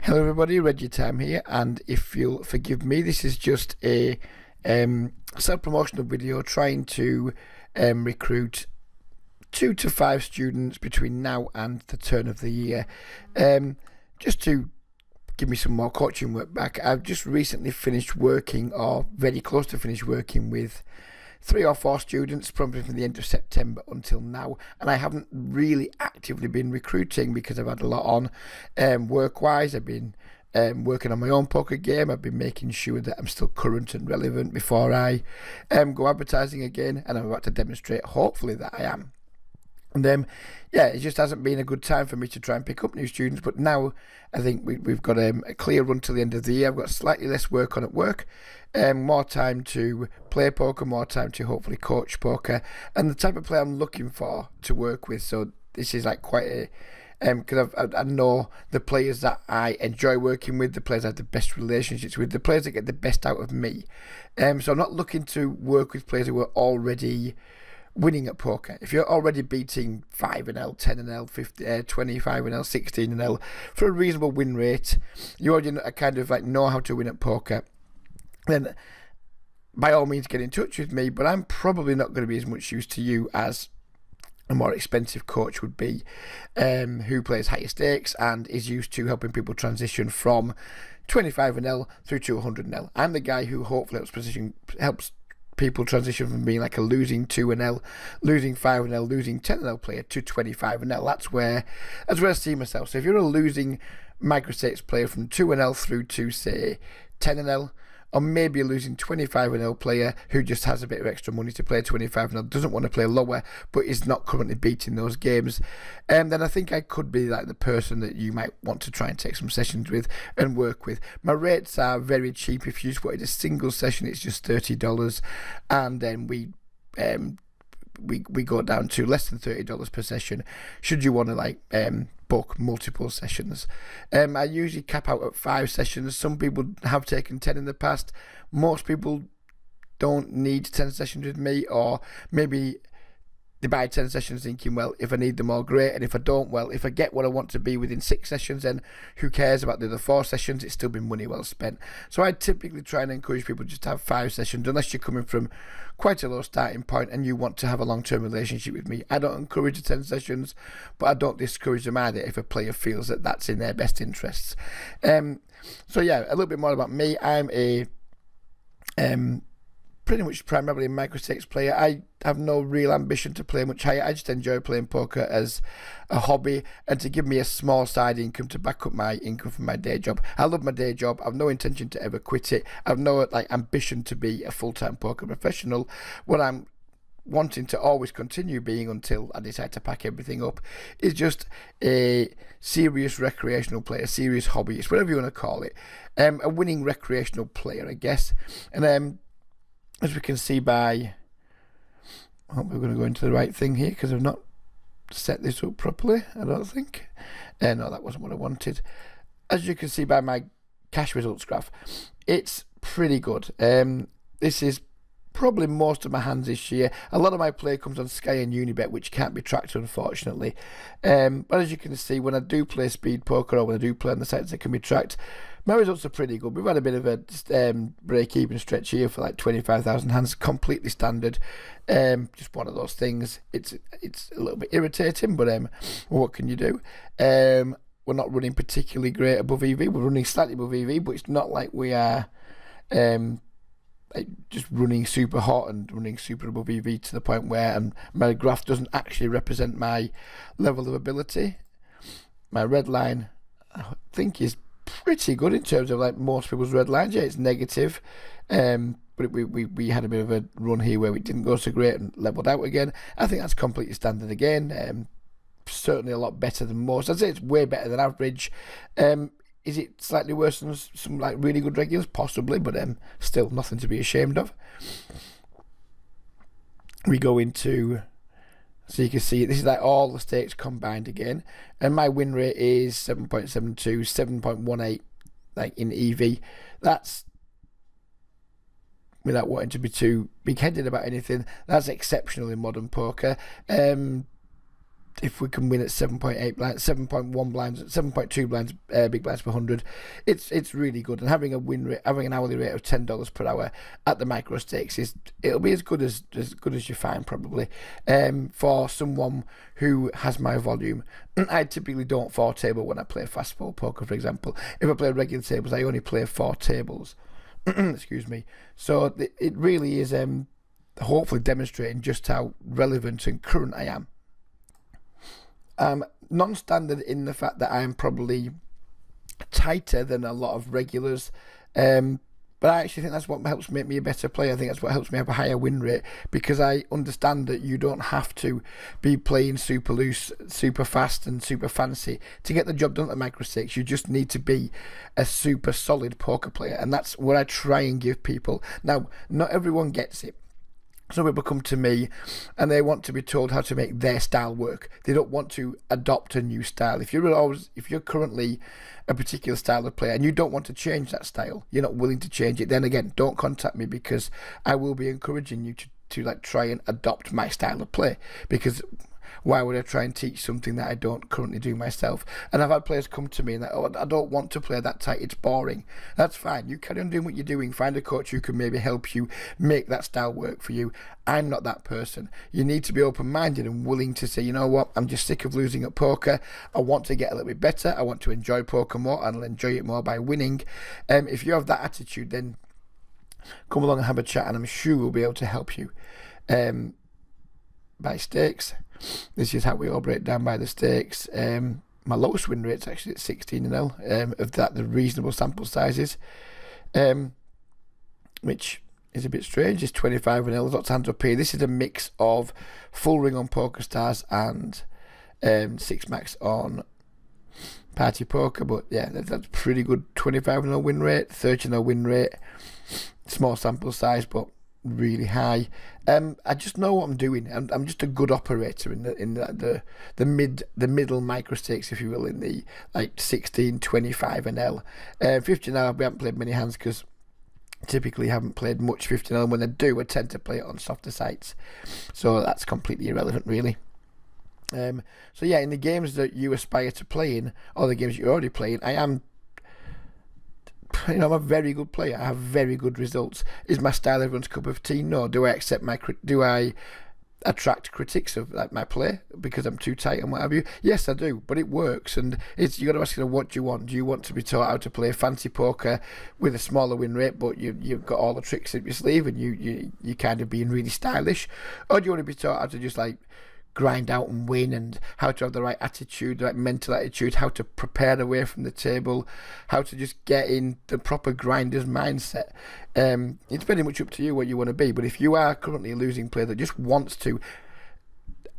Hello everybody, Reggie Time here, and if you'll forgive me, this is just a self-promotional video trying to recruit 2 to 5 students between now and the turn of the year, just to give me some more coaching work back. I've just recently finished working, or very close to finish working, with 3 or 4 students, probably from the end of September until now, and I haven't really actively been recruiting because I've had a lot on work-wise. I've been working on my own poker game. I've been making sure that I'm still current and relevant before I go advertising again, and I'm about to demonstrate, hopefully, that I am. And it just hasn't been a good time for me to try and pick up new students. But now I think we've got a clear run till the end of the year. I've got slightly less work on at work, more time to play poker, more time to hopefully coach poker, and the type of player I'm looking for to work with. So this is like quite a because I know the players that I enjoy working with, the players I have the best relationships with, the players that get the best out of me. So I'm not looking to work with players who are already winning at poker. If you're already beating 5-0, 10-0, 50, 25-0, 16-0 for a reasonable win rate, you already kind of like know how to win at poker, then by all means get in touch with me. But I'm probably not going to be as much use to you as a more expensive coach would be, who plays higher stakes and is used to helping people transition from 25-0 through to 100-0. I'm the guy who hopefully helps people transition from being like a losing 2-0, losing 5-0, losing 10-0 player to 25-0. That's where I see myself. So if you're a losing micro-stakes player from 2-0 through to, say, 10-0, or maybe a losing 25-0 player who just has a bit of extra money to play 25-0, doesn't want to play lower, but is not currently beating those games, then I think I could be like the person that you might want to try and take some sessions with and work with. My rates are very cheap. If you just wanted a single session, it's just $30, and then we go down to less than $30 per session should you want to book multiple sessions. I usually cap out at 5 sessions. Some people have taken 10 in the past. Most people don't need 10 sessions with me, or maybe they buy 10 sessions thinking, well, if I need them all, great, and if I don't, well, if I get what I want to be within 6 sessions, then who cares about the other 4 sessions? It's still been money well spent. So I typically try and encourage people just to have 5 sessions, unless you're coming from quite a low starting point and you want to have a long-term relationship with me. I don't encourage the 10 sessions, but I don't discourage them either if a player feels that that's in their best interests. So yeah, a little bit more about me. I'm a pretty much primarily a micro-stakes player. I have no real ambition to play much higher. I just enjoy playing poker as a hobby and to give me a small side income to back up my income from my day job. I love my day job. I've no intention to ever quit it. I've no ambition to be a full-time poker professional. What I'm wanting to always continue being until I decide to pack everything up is just a serious recreational player, serious hobbyist, whatever you want to call it. A winning recreational player, I guess. And as we can see by, I hope we're going to go into the right thing here because I've not set this up properly, I don't think. No, that wasn't what I wanted. As you can see by my cash results graph, it's pretty good. This is probably most of my hands this year. A lot of my play comes on Sky and Unibet, which can't be tracked, unfortunately. But as you can see, when I do play speed poker, or when I do play on the sites that can be tracked, my results are pretty good. We've had a bit of a break-even stretch here for like 25,000 hands, completely standard. Just one of those things. It's a little bit irritating, but what can you do? We're not running particularly great above EV. We're running slightly above EV, but it's not like we are just running super hot and running super above EV to the point where my graph doesn't actually represent my level of ability. My red line, I think, is pretty good in terms of like most people's red lines. Yeah, it's negative, but we had a bit of a run here where we didn't go so great and leveled out again. I think that's completely standard again. Certainly a lot better than most. I'd say it's way better than average. Is it slightly worse than some like really good regulars? Possibly, but still nothing to be ashamed of. We go into, so you can see this is like all the stakes combined again, and my win rate is 7.72, 7.18, like in EV. That's, without wanting to be too big-headed about anything, that's exceptional in modern poker. if we can win at 7.8 blinds, 7.1 blinds, 7.2 blinds, big blinds per 100, it's really good. And having a win rate, having an hourly rate of $10 per hour at the micro stakes it'll be as good as you find probably. For someone who has my volume, I typically don't 4 table when I play fastball poker, for example. If I play regular tables, I only play 4 tables. Excuse me. So it really is hopefully demonstrating just how relevant and current I am. Non-standard in the fact that I am probably tighter than a lot of regulars, but I actually think that's what helps make me a better player. I think that's what helps me have a higher win rate, because I understand that you don't have to be playing super loose, super fast and super fancy to get the job done at micro stakes. You just need to be a super solid poker player, and that's what I try and give people. Now, not everyone gets it. Some people come to me and they want to be told how to make their style work. They don't want to adopt a new style. If you're currently a particular style of player and you don't want to change that style, you're not willing to change it, then again, don't contact me, because I will be encouraging you to like try and adopt my style of play, because why would I try and teach something that I don't currently do myself? And I've had players come to me and I don't want to play that tight, it's boring. That's fine, you carry on doing what you're doing. Find a coach who can maybe help you make that style work for you. I'm not that person. You need to be open-minded and willing to say, you know what, I'm just sick of losing at poker. I want to get a little bit better. I want to enjoy poker more, and I'll enjoy it more by winning. If you have that attitude, then come along and have a chat, and I'm sure we'll be able to help you. By stakes, this is how we all break down by the stakes. My lowest win rate's actually at 16-0. Of that, the reasonable sample sizes, which is a bit strange, is 25-0. Lots of hands up here. This is a mix of full ring on PokerStars and 6 max on Party Poker. But yeah, that's pretty good. 25-0 win rate, 30-0 win rate. Small sample size, but really high. I just know what I'm doing. I'm just a good operator in the middle micro stakes, if you will, in the like 16, 25 and L. 50 now, we haven't played many hands because typically haven't played much 50 L. When I do, I tend to play it on softer sites, so that's completely irrelevant really. So yeah, in the games that you aspire to play in, or the games you're already playing, I'm a very good player. I have very good results. Is my style everyone's cup of tea? No. Do I attract critics of like my play because I'm too tight and what have you? Yes, I do. But it works, and you got to ask yourself, what do you want? Do you want to be taught how to play fancy poker with a smaller win rate, but you've got all the tricks up your sleeve and you kind of being really stylish, or do you want to be taught how to just like grind out and win, and how to have the right attitude, the right mental attitude, how to prepare away from the table, how to just get in the proper grinder's mindset? It's very much up to you what you want to be. But if you are currently a losing player that just wants to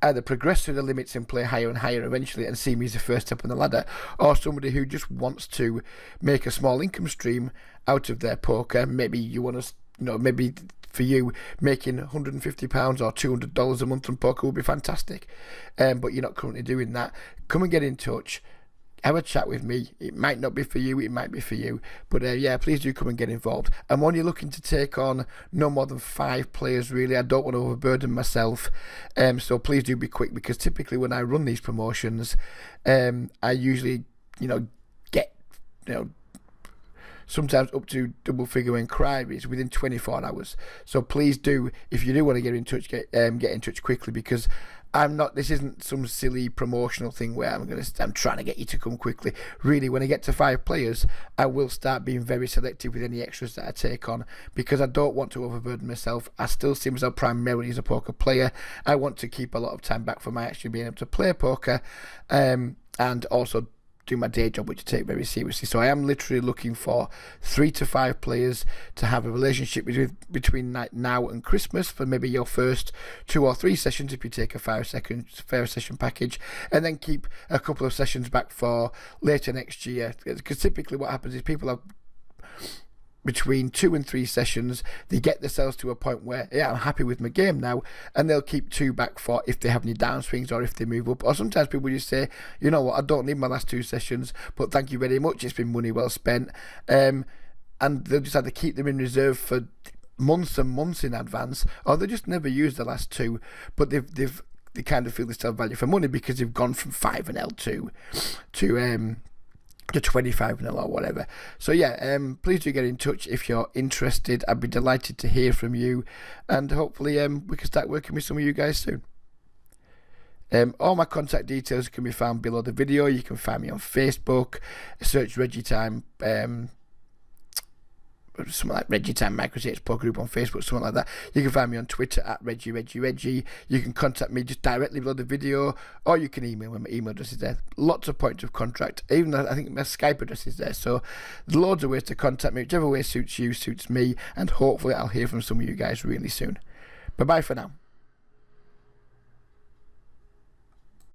either progress through the limits and play higher and higher eventually and see me as the first step on the ladder, or somebody who just wants to make a small income stream out of their poker, maybe you want to, maybe for you, making £150 or $200 a month from poker would be fantastic, but you're not currently doing that. Come and get in touch, have a chat with me. It might not be for you, it might be for you, but yeah, please do come and get involved. I'm only looking to take on no more than 5 players really. I don't want to overburden myself, so please do be quick, because typically when I run these promotions, I usually get sometimes up to double figure inquiries within 24 hours. So please do, if you do want to get in touch, get in touch quickly, because this isn't some silly promotional thing where I'm trying to get you to come quickly. Really, when I get to 5 players, I will start being very selective with any extras that I take on, because I don't want to overburden myself. I still see myself primarily as a poker player. I want to keep a lot of time back for my actually being able to play poker, and also do my day job, which I take very seriously. So I am literally looking for 3 to 5 players to have a relationship between now and Christmas for maybe your first 2 or 3 sessions if you take a 5-session package, and then keep a couple of sessions back for later next year. Because typically what happens is people have between 2 and 3 sessions, they get themselves to a point where, yeah, I'm happy with my game now, and they'll keep 2 back for if they have any downswings or if they move up. Or sometimes people just say, you know what, I don't need my last 2 sessions, but thank you very much, it's been money well spent, and they'll just either keep them in reserve for months and months in advance, or they just never use the last 2, but they've they kind of feel they still have value for money because they've gone from 5 to 25 or whatever. So yeah, please do get in touch if you're interested. I'd be delighted to hear from you, and hopefully we can start working with some of you guys soon. All my contact details can be found below the video. You can find me on Facebook, search Reggie-Time, something like Reggie-Time Micro Poker Group on Facebook, something like that. You can find me on Twitter at Reggie. You can contact me just directly below the video, or you can email me. My email address is there. Lots of points of contact. Even I think my Skype address is there. So there's loads of ways to contact me. Whichever way suits you, suits me, and hopefully I'll hear from some of you guys really soon. Bye bye for now.